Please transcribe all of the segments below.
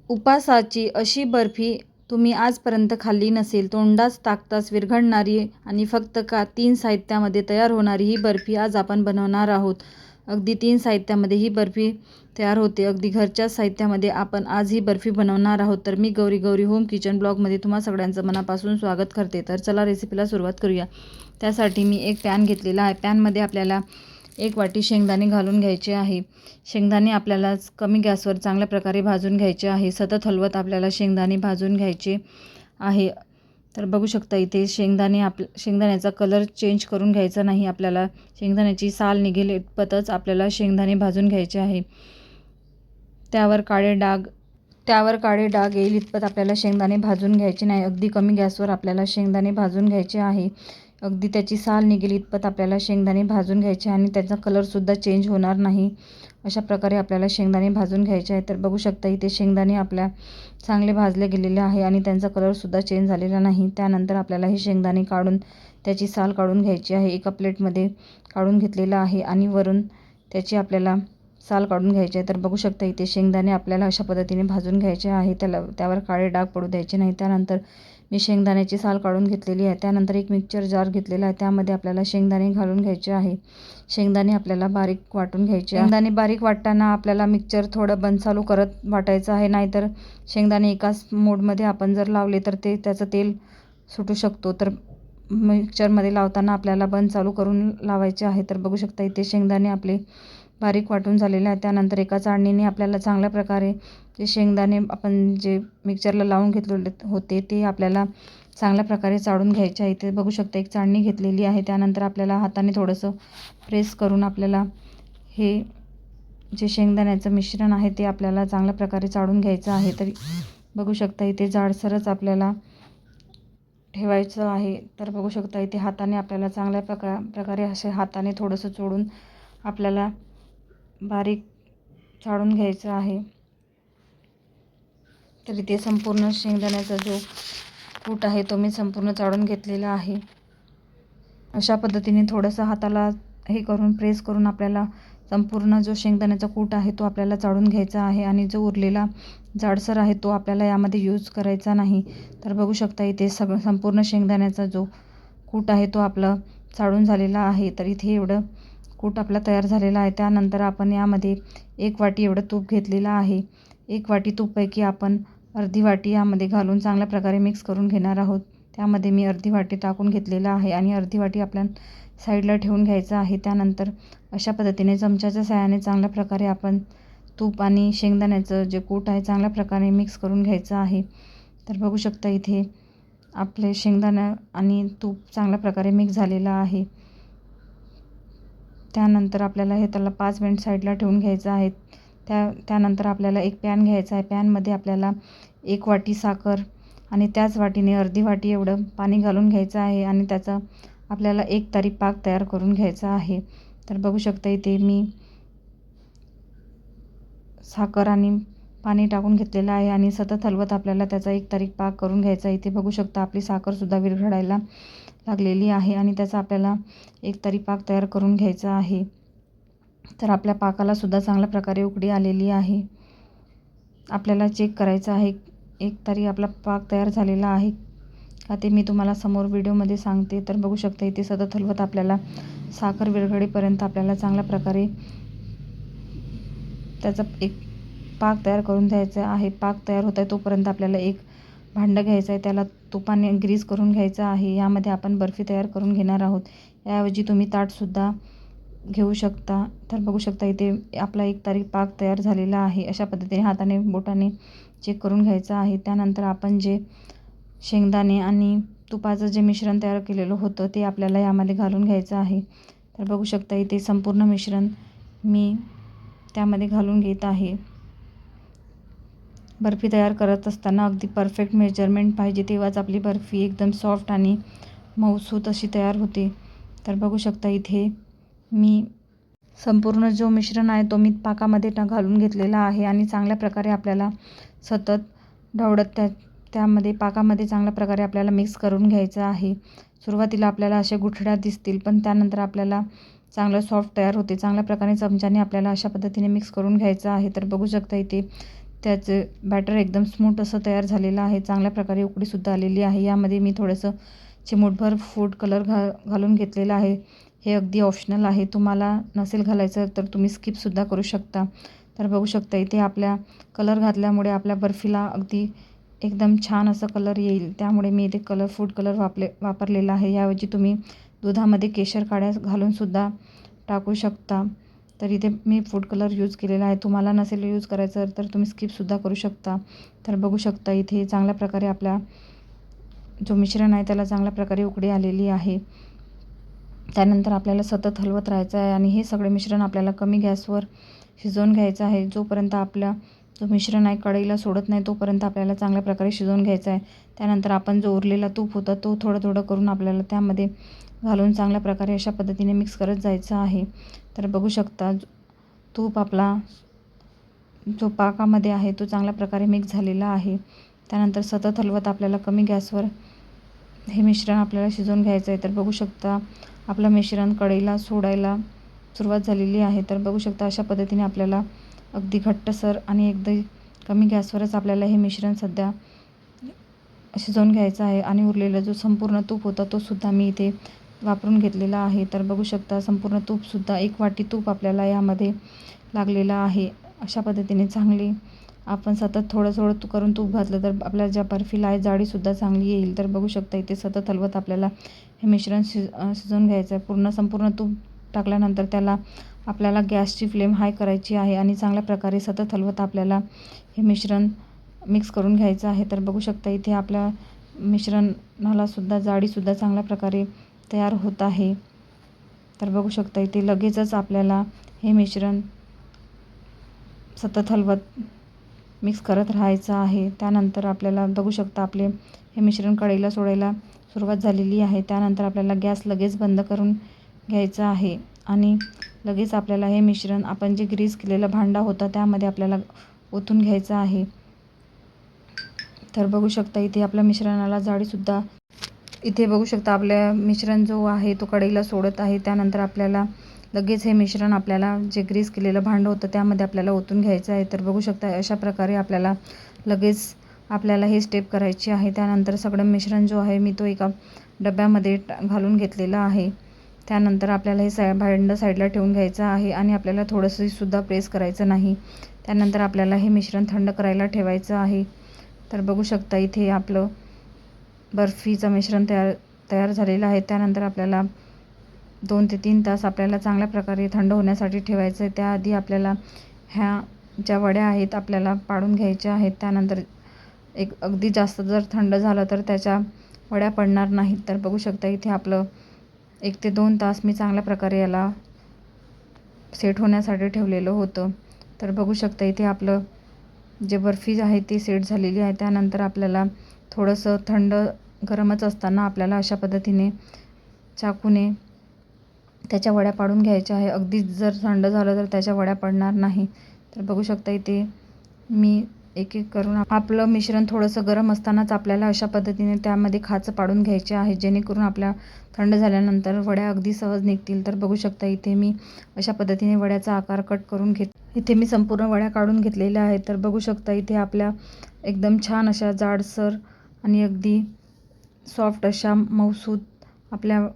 उपासाची अशी बर्फी तुम्ही आजपर्यंत खाल्ली नसेल. तोंडात टाकताच विरघळणारी आणि फक्त 3 साहित्यामध्ये तयार होणारी ही बर्फी आज आपण बनवणार आहोत. अगदी 3 साहित्यामध्ये ही बर्फी तयार होते. अगदी घरच्याच साहित्यामध्ये आपण आज ही बर्फी बनवणार आहोत. तर मी गौरी होम किचन ब्लॉगमध्ये तुम्हा सगळ्यांचं मनापासून स्वागत करते. तर चला रेसिपीला सुरुवात करूया. त्यासाठी मी एक पॅन घेतलेला आहे. पॅनमध्ये आपल्याला 1 वाटी शेंगदाणे घालून घ्यायचे आहे. शेंगदाणे आपल्याला कमी गॅसवर चांगल्या प्रकारे भाजून घ्यायचे आहे. सतत हलवत आपल्याला शेंगदाणे भाजून घ्यायचे आहे. तर बघू शकता इथे शेंगदाण्याचा कलर चेंज करून घ्यायचा नाही. आपल्याला शेंगदाण्याची साल निघेल इतपतच आपल्याला शेंगदाणे भाजून घ्यायचे आहे. त्यावर काळे डाग येईल इतपत आपल्याला शेंगदाणे भाजून घ्यायचे नाही. अगदी कमी गॅसवर आपल्याला शेंगदाणे भाजून घ्यायचे आहे. अगदी त्याची साल निघेल इतपत आपल्याला शेंगदाणे भाजून घ्यायचे आणि त्याचा कलरसुद्धा चेंज होणार नाही. अशा प्रकारे आपल्याला शेंगदाणे भाजून घ्यायचे आहे. तर बघू शकता इथे शेंगदाणे आपल्या चांगले भाजले गेलेले आहे आणि त्यांचा कलरसुद्धा चेंज झालेला नाही. त्यानंतर आपल्याला हे शेंगदाणे काढून त्याची साल काढून घ्यायची आहे. एका प्लेटमध्ये काढून घेतलेलं आहे आणि वरून त्याची आपल्याला साल काढून घ्यायची आहे. तर बघू शकता इथे शेंगदाणे आपल्याला अशा पद्धतीने भाजून घ्यायचे आहे. त्यावर काळे डाग पडू द्यायचे नाही. त्यानंतर मी शेंगदाण्याची साल काढून घेतलेली आहे. त्यानंतर एक मिक्सर जार घेतलेला आहे. त्यामध्ये आपल्याला शेंगदाणे घालून घ्यायचे आहे. शेंगदाणे आपल्याला बारीक वाटून घ्यायचे. शेंगदाणे बारीक वाटताना आपल्याला मिक्सर थोडं बंद चालू करत वाटायचं आहे. नाहीतर शेंगदाणे एकाच मोडमध्ये आपण जर लावले तर त्याचं तेल सुटू शकतो. तर मिक्सरमध्ये लावताना आपल्याला बंद चालू करून लावायचे आहे. तर बघू शकता इथे शेंगदाणे आपले बारीक वाटून झालेले आहे. त्यानंतर एका चाळणीने आपल्याला चांगल्या प्रकारे जे शेंगदाणे आपण जे मिक्सरला लावून घेतलेले होते ते आपल्याला चांगल्या प्रकारे चाळून घ्यायचे आहे. ते बघू शकता एक चाळणी घेतलेली आहे. त्यानंतर आपल्याला हाताने थोडंसं प्रेस करून आपल्याला हे जे शेंगदाण्याचं मिश्रण आहे ते आपल्याला चांगल्या प्रकारे चाळून घ्यायचं आहे. तर बघू शकता इथे जाडसरच आपल्याला ठेवायचं आहे. तर बघू शकता इथे हाताने आपल्याला चांगल्या प्रकारे असे हाताने थोडंसं चोळून आपल्याला बारीक चाळून घ्यायचं आहे. तर इथे संपूर्ण शेंगदाण्याचा जो कूट आहे तो मी संपूर्ण चाळून घेतलेला आहे. अशा पद्धतीने थोडंसं हाताला हे करून प्रेस करून आपल्याला संपूर्ण जो शेंगदाण्याचा कूट आहे तो आपल्याला चाळून घ्यायचा आहे आणि जो उरलेला जाडसर आहे तो आपल्याला यामध्ये यूज करायचा नाही. तर बघू शकता इथे संपूर्ण शेंगदाण्याचा जो कूट आहे तो आपला चाळून झालेला आहे. तर इथे एवढं कूट आपला तयार झालेला आहे. त्यानंतर आपण यामध्ये 1 वाटी एवढं तूप घेतलेलं आहे. 1 वाटी तूपपैकी आपण अर्धी वाटी यामध्ये घालून चांगल्या प्रकारे मिक्स करून घेणार आहोत. त्यामध्ये मी अर्धी वाटी टाकून घेतलेलं आहे आणि अर्धी वाटी आपल्या साईडला ठेवून घ्यायचं आहे. त्यानंतर अशा पद्धतीने चमच्याच्या साहाय्याने चांगल्या प्रकारे आपण तूप आणि शेंगदाण्याचं जे कूट आहे चांगल्या प्रकारे मिक्स करून घ्यायचं आहे. तर बघू शकता इथे आपले शेंगदाणा आणि तूप चांगल्या प्रकारे मिक्स झालेलं आहे. त्यानंतर आपल्याला त्याला 5 मिनिट साईडला ठेवून घ्यायचं आहे. त्यानंतर आपल्याला एक पॅन घ्यायचा आहे. पॅनमध्ये आपल्याला 1 वाटी साखर आणि त्याच वाटीने अर्धी वाटी एवढं पाणी घालून घ्यायचं आहे आणि त्याचा आपल्याला 1 तारी पाक तयार करून घ्यायचा आहे. तर बघू शकता इथे मी साखर आणि पाणी टाकून घेतलेलं आहे आणि सतत हलवत आपल्याला त्याचा 1 तारी पाक करून घ्यायचा आहे. इथे बघू शकता आपली साखरसुद्धा विरघळायला लागलेली आहे आणि त्याचा आपल्याला 1 तारी पाक तयार करून घ्यायचा आहे. तर आपल्या पाकाला सुद्धा चांगल्या प्रकारे उकळी आलेली आहे. आपल्याला चेक करायचं आहे 1 तारी आपला पाक तयार झालेला आहे का ते मी तुम्हाला समोर व्हिडिओमध्ये सांगते. तर बघू शकता इथे सतत हलवत आपल्याला साखर विरघळेपर्यंत आपल्याला चांगल्या प्रकारे त्याचा एक पाक तयार करून द्यायचा आहे. पाक तयार होत आहे तोपर्यंत आपल्याला एक भांडं घ्यायचं आहे. त्याला तुपाने ग्रीस करून घ्यायचं आहे. यामध्ये आपण बर्फी तयार करून घेणार आहोत. याऐवजी तुम्ही ताटसुद्धा घेऊ शकता. तर बघू शकता इथे आपला 1 तारी पाक तयार झालेला आहे. अशा पद्धतीने हाताने बोटाने चेक करून घ्यायचं आहे. त्यानंतर आपण जे शेंगदाणे आणि तुपाचं जे मिश्रण तयार केलेलं होतं ते आपल्याला यामध्ये घालून घ्यायचं आहे. तर बघू शकता इथे संपूर्ण मिश्रण मी त्यामध्ये घालून घेत आहे. बर्फी तयार करत असताना अगदी परफेक्ट मेजरमेंट पाहिजे तेव्हाच आपली बर्फी एकदम सॉफ्ट आणि मऊसूत अशी तयार होते. तर बघू शकता इथे मी संपूर्ण जो मिश्रण आहे तो मी पाकामध्ये घालून घेतलेला आहे आणि चांगल्या प्रकारे आपल्याला सतत ढवळत त्यामध्ये पाकामध्ये चांगल्या प्रकारे आपल्याला मिक्स करून घ्यायचं आहे. सुरुवातीला आपल्याला अशा गुठळ्या दिसतील पण त्यानंतर आपल्याला चांगलं सॉफ्ट तयार होते. चांगल्या प्रकारे चमच्याने आपल्याला अशा पद्धतीने मिक्स करून घ्यायचं आहे. तर बघू शकता इथे त्याचे बॅटर एकदम स्मूथ असं तयार झालेलं आहे. चांगल्या प्रकारे उकळीसुद्धा आलेली आहे. यामध्ये मी थोडंसं चिमूटभर फूड कलर घालून घेतलेला आहे. हे अगदी ऑप्शनल आहे. तुम्हाला नसेल घालायचं तर तुम्ही स्किपसुद्धा करू शकता. तर बघू शकता इथे आपल्या कलर घातल्यामुळे आपल्या बर्फीला अगदी एकदम छान असं कलर येईल. त्यामुळे मी इथे फूड कलर वापरलेला आहे. याऐवजी तुम्ही दुधामध्ये केशर काड्या घालूनसुद्धा टाकू शकता. तर इथे मी फूड कलर यूज केलेला आहे. तुम्हाला नसेल यूज करायचं तर तुम्ही स्किपसुद्धा करू शकता. तर बघू शकता इथे चांगल्या प्रकारे आपला जो मिश्रण आहे त्याला चांगल्या प्रकारे उकळी आलेली आहे. त्यानंतर आपल्याला सतत हलवत राहायचं आहे आणि हे सगळे मिश्रण आपल्याला कमी गॅसवर शिजवून घ्यायचं आहे. जोपर्यंत आपला जो मिश्रण आहे कढईला सोडत नाही तोपर्यंत आपल्याला चांगल्या प्रकारे शिजवून घ्यायचं आहे. त्यानंतर आपण जो उरलेला तूप होता तो थोडं थोडं करून आपल्याला त्यामध्ये घालून चांगल्या प्रकारे अशा पद्धतीने मिक्स करत जायचं आहे. तर बघू शकता तूप आपला जो पाकामध्ये आहे तो चांगल्या प्रकारे मिक्स झालेला आहे. त्यानंतर सतत हलवत आपल्याला कमी गॅसवर हे मिश्रण आपल्याला शिजवून घ्यायचं आहे. तर बघू शकता आपलं मिश्रण कढईला सोडायला सुरुवात झालेली आहे. तर बघू शकता अशा पद्धतीने आपल्याला अगदी घट्टसर आणि अगदी कमी गॅसवरच आपल्याला हे मिश्रण सध्या शिजवून घ्यायचं आहे. आणि उरलेला जो संपूर्ण तूप होता तो सुद्धा मी इथे वापरून घेतलेला आहे. तर बघू शकता संपूर्ण तूपसुद्धा 1 वाटी तूप आपल्याला यामध्ये लागलेलं आहे. अशा पद्धतीने चांगली आपण सतत थोडं थोडं करून तूप घातलं तर आपल्या ज्या बर्फीला आहे जाडीसुद्धा चांगली येईल. तर बघू शकता इथे सतत हलवत आपल्याला हे मिश्रण शिजवून घ्यायचं आहे. संपूर्ण तूप टाकल्यानंतर त्याला आपल्याला गॅसची फ्लेम हाय करायची आहे आणि चांगल्या प्रकारे सतत हलवत आपल्याला हे मिश्रण मिक्स करून घ्यायचं आहे. तर बघू शकता इथे आपल्या मिश्रणालासुद्धा जाडीसुद्धा चांगल्या प्रकारे तयार होत आहे. तर बघू शकता इथे लगेचच आपल्याला हे मिश्रण सतत हलवत मिक्स करत राहायचं आहे. त्यानंतर आपल्याला बघू शकता आपले हे मिश्रण कढईला सोडायला सुरुवात झालेली आहे. त्यानंतर आपल्याला गॅस लगेच बंद करून घ्यायचा आहे आणि लगेच आपल्याला हे मिश्रण आपण जे ग्रीस केलेलं भांडा होता त्यामध्ये आपल्याला ओतून घ्यायचं आहे. तर बघू शकता इथे आपल्या मिश्रणाला जाडीसुद्धा इथे बघू शकता आपल्या मिश्रण जो आहे तो कढईला सोडत आहे. त्यानंतर आपल्याला लगेच हे मिश्रण आपल्याला जे ग्रीस केलेलं भांडं होतं त्यामध्ये आपल्याला ओतून घ्यायचं आहे. तर बघू शकता अशा प्रकारे आपल्याला लगेच आपल्याला हे स्टेप करायची आहे. त्यानंतर सगळं मिश्रण जो आहे मी तो एका डब्यामध्ये घालून घेतलेला आहे. त्यानंतर आपल्याला हे भांडं साईडला ठेवून घ्यायचं आहे आणि आपल्याला थोडंसंसुद्धा प्रेस करायचं नाही. त्यानंतर आपल्याला हे मिश्रण थंड करायला ठेवायचं आहे. तर बघू शकता इथे आपलं बर्फीचं मिश्रण तयार झालेलं आहे. त्यानंतर आपल्याला 2 ते 3 तास आपल्याला चांगल्या प्रकारे थंड होण्यासाठी ठेवायचं आहे. त्याआधी आपल्याला ह्या ज्या वड्या आहेत आपल्याला पाडून घ्यायच्या आहेत. त्यानंतर अगदी जास्त जर थंड झालं तर त्याच्या वड्या पडणार नाहीत. तर बघू शकता इथे आपलं 1 ते 2 तास मी चांगल्या प्रकारे याला सेट होण्यासाठी ठेवलेलं होतं. तर बघू शकता इथे आपलं जे बर्फी आहे ती सेट झालेली आहे. त्यानंतर आपल्याला थोडंसं गरमच असताना आपल्याला अशा पद्धतीने चाकूने त्याच्या वड्या पाडून घ्यायच्या आहे. अगदी जर थंड झालं तर त्याच्या वड्या पडणार नाही. तर बघू शकता इथे मी एक एक करून आपलं मिश्रण थोडंसं गरम असतानाच आपल्याला अशा पद्धतीने त्यामध्ये खाच पाडून घ्यायचे आहे जेणेकरून आपल्या थंड झाल्यानंतर वड्या अगदी सहज निघतील. तर बघू शकता इथे मी अशा पद्धतीने वड्याचा आकार कट करून इथे मी संपूर्ण वड्या काढून घेतलेल्या आहेत. तर बघू शकता इथे आपल्या एकदम छान अशा जाडसर आणि अगदी सॉफ्ट अशा मऊसूत आपल्या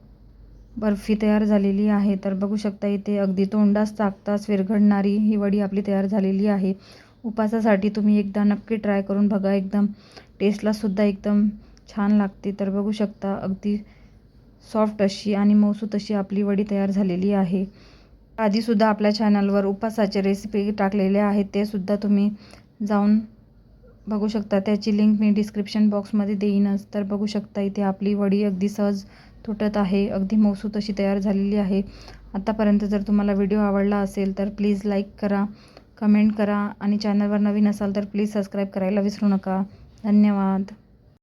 बर्फी तयार झालेली आहे. तर बघू शकता इथे अगदी तोंडास टाकताच विरघळणारी ही वडी आपली तयार झालेली आहे. उपासासाठी तुम्ही एकदा नक्की ट्राय करून बघा. एकदम टेस्टलासुद्धा एकदम छान लागते. तर बघू शकता अगदी सॉफ्ट अशी आणि मऊसूत अशी आपली वडी तयार झालेली आहे. आधीसुद्धा आपल्या चॅनलवर उपासाचे रेसिपी टाकलेल्या आहेत. ते सुद्धा तुम्ही जाऊन बघू शकता. त्याची लिंक मी डिस्क्रिप्शन बॉक्समध्ये देईनच. तर बघू शकता इथे आपली वडी अगदी सहज तुटत आहे. अगदी मऊसूत अशी तयार झालेली आहे. आतापर्यंत जर तुम्हाला व्हिडिओ आवडला असेल तर प्लीज लाईक करा, कमेंट करा आणि चॅनलवर नवीन असाल तर प्लीज सबस्क्राईब करायला विसरू नका. धन्यवाद.